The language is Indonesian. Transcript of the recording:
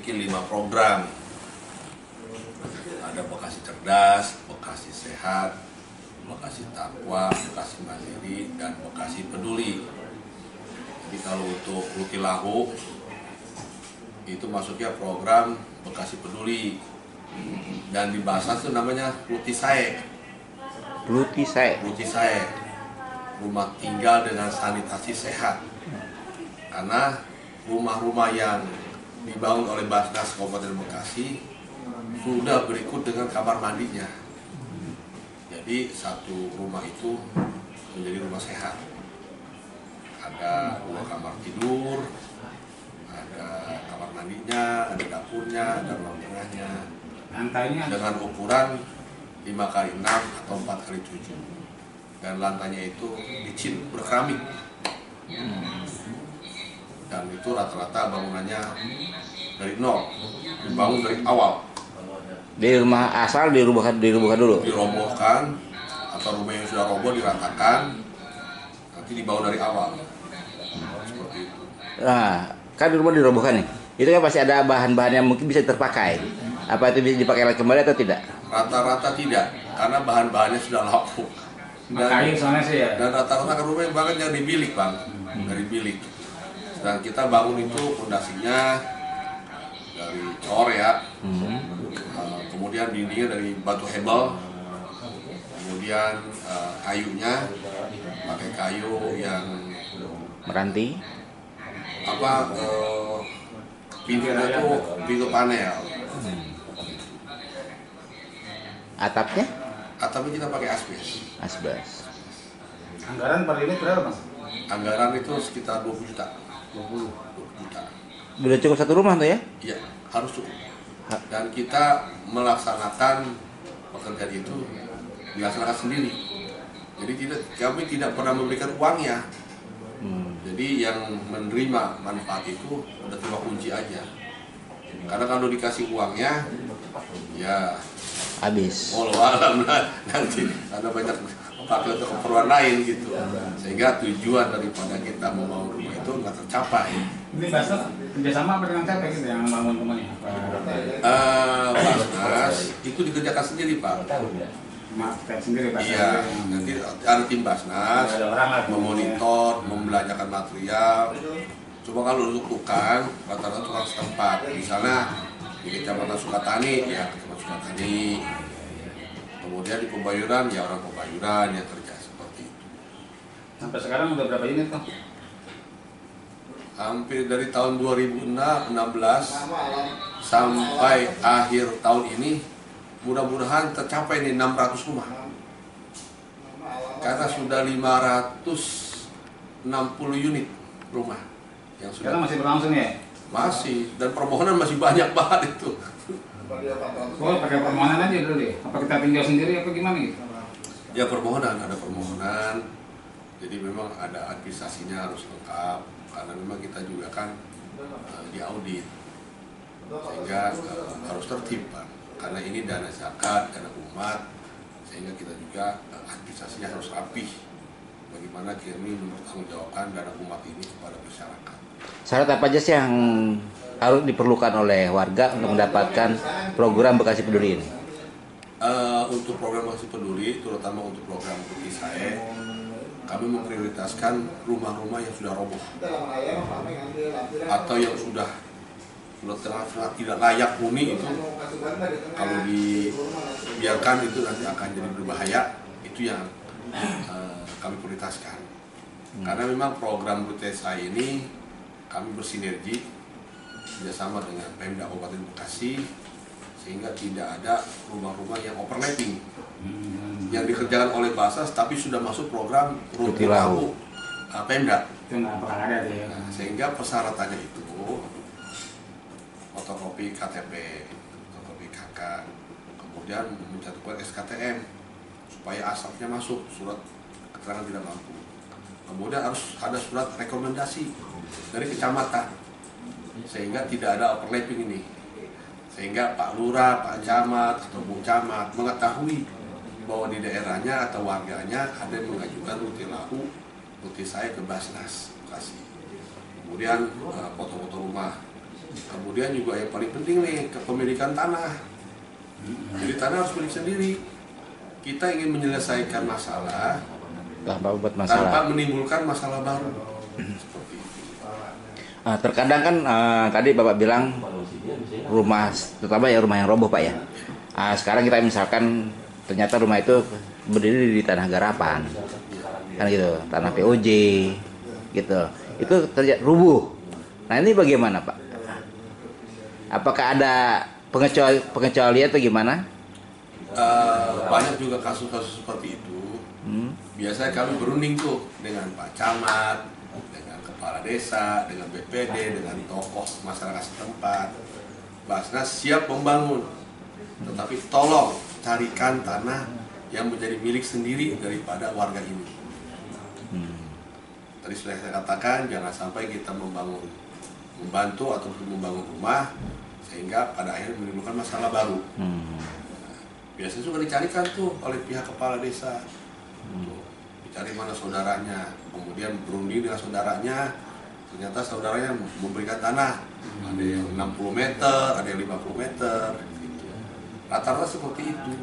memiliki 5 program. Ada Bekasi Cerdas, Bekasi Sehat, Bekasi Takwa, Bekasi Mandiri, dan Bekasi Peduli. Jadi kalau untuk Lutilahu itu masuknya program Bekasi Peduli, dan di bahasa itu namanya Lutisae. Lutisae, rumah tinggal dengan sanitasi sehat. Karena rumah-rumah yang dibangun oleh Basnas Kabupaten Bekasi sudah berikut dengan kamar mandinya. Jadi satu rumah itu menjadi rumah sehat. Ada 2 kamar tidur, ada kamar mandinya, ada dapurnya, ada ruang tengahnya. Lantainya dengan ukuran 5x6 atau 4x7. Dan lantainya itu licin, berkeramik. Dan itu rata-rata bangunannya dari nol, dibangun dari awal. Di rumah asal dirobohkan dulu. Dirobohkan, atau rumah yang sudah roboh diratakan, nanti dibangun dari awal. Seperti itu. Nah, kan di rumah dirobohkan nih. Itu kan pasti ada bahan-bahan yang mungkin bisa terpakai. Apa itu bisa dipakai lagi kembali atau tidak? Rata-rata tidak, karena bahan-bahannya sudah lapuk. kayu soalnya sih ya. Dan rata-rata kan rumah yang banget yang di bilik, Bang, dari bilik. Dan kita bangun itu fondasinya dari cor ya. Kemudian dindingnya dari batu hebel. Kemudian kayunya pakai kayu yang Meranti. pintunya tuh pintu panel. Atapnya? Atapnya kita pakai Asbes. Anggaran per unit berapa, Mas? Anggaran itu sekitar 20 juta. 20 juta. Udah cukup satu rumah tuh ya? Iya, harus cukup. Dan kita melaksanakan pekerjaan itu dilaksanakan sendiri. Jadi kami tidak pernah memberikan uangnya. Jadi yang menerima manfaat itu udah terima kunci aja. Karena kalau dikasih uangnya, ya Habis. walau alam lah, nanti ada banyak pakai untuk keperluan lain gitu. Sehingga tujuan daripada kita membangun rumah itu nggak tercapai. Ini Basnas kerjasama apa dengan siapa gitu yang membangun rumahnya? Basnas itu dikerjakan sendiri, Pak. Sendiri Basnas. Iya, nanti ada tim Basnas Ada orang lah, memonitor, membelanjakan material. Coba kalau untuk tukang, rata-rata tukang setempat. Misalnya di Kecamatan Sukatani, ya Kecamatan Sukatani. Kemudian di Pembayuran, ya orang Pembayuran yang kerja seperti itu. Sampai sekarang udah berapa unit tuh? Hampir dari tahun 2016 sampai akhir tahun ini, mudah-mudahan tercapai nih 600 rumah. Karena sudah 560 unit rumah yang sudah. Sekarang masih berlangsung ya? Masih, dan permohonan masih banyak banget itu. Oh, pakai permohonan aja dulu deh. Apa kita tinjau sendiri apa gimana gitu? Ya permohonan, ada permohonan. Jadi memang ada administrasinya harus lengkap, karena memang kita juga kan diaudit. Sehingga harus tertib, Pak. Karena ini dana zakat, dana umat, sehingga kita juga administrasinya harus rapih. Bagaimana kami mempertanggungjawabkan dana umat ini kepada masyarakat. Syarat apa aja sih yang harus diperlukan oleh warga untuk mendapatkan program Bekasi Peduli ini? Untuk program Bekasi Peduli, terutama untuk program Lutisae, kami memprioritaskan rumah-rumah yang sudah roboh atau yang sudah tengah-tengah tidak layak huni. Itu kalau dibiarkan itu nanti akan jadi berbahaya. Itu yang kami prioritaskan. Karena memang program Lutisae ini kami bersinergi bersama dengan Pemda Kabupaten Bekasi, sehingga tidak ada rumah-rumah yang overlapping yang dikerjakan oleh Basnas tapi sudah masuk program Lutilahu Pemda. Itu nggak bakal ada deh. Nah, sehingga persyaratannya itu fotokopi KTP, fotokopi KK, kemudian mencantumkan SKTM supaya asapnya masuk, surat keterangan tidak mampu. Kemudian harus ada surat rekomendasi dari kecamatan, sehingga tidak ada overlapping ini. Sehingga Pak Lurah, Pak Camat, atau Bu Camat mengetahui bahwa di daerahnya atau warganya ada yang mengajukan Lutisae ke Basnas Bekasi. Kemudian foto-foto rumah Kemudian juga yang paling penting nih, kepemilikan tanah. Jadi tanah harus milik sendiri. Kita ingin menyelesaikan masalah tanpa menimbulkan masalah baru. Seperti itu. Terkadang kan tadi Bapak bilang rumah, terutama ya rumah yang roboh Pak ya. Sekarang kita misalkan ternyata rumah itu berdiri di tanah garapan, kan gitu, tanah POJ, gitu. Itu terjadi rubuh. Nah ini bagaimana Pak? Apakah ada pengecualian atau gimana? Banyak juga kasus-kasus seperti itu. Biasanya kami berunding tuh dengan Pak Camat, dengan Kepala Desa, dengan BPD, dengan tokoh masyarakat setempat. Basnas siap membangun, tetapi tolong carikan tanah yang menjadi milik sendiri daripada warga ini. Tadi sudah saya katakan, jangan sampai kita membantu atau membangun rumah sehingga pada akhirnya menimbulkan masalah baru. Biasanya juga dicarikan tuh oleh pihak kepala desa. Dicari mana saudaranya, kemudian berunding dengan saudaranya, ternyata saudaranya memberikan tanah. Ada yang 60 meter, ada yang 50 meter. Gitu. Rata-rata seperti itu.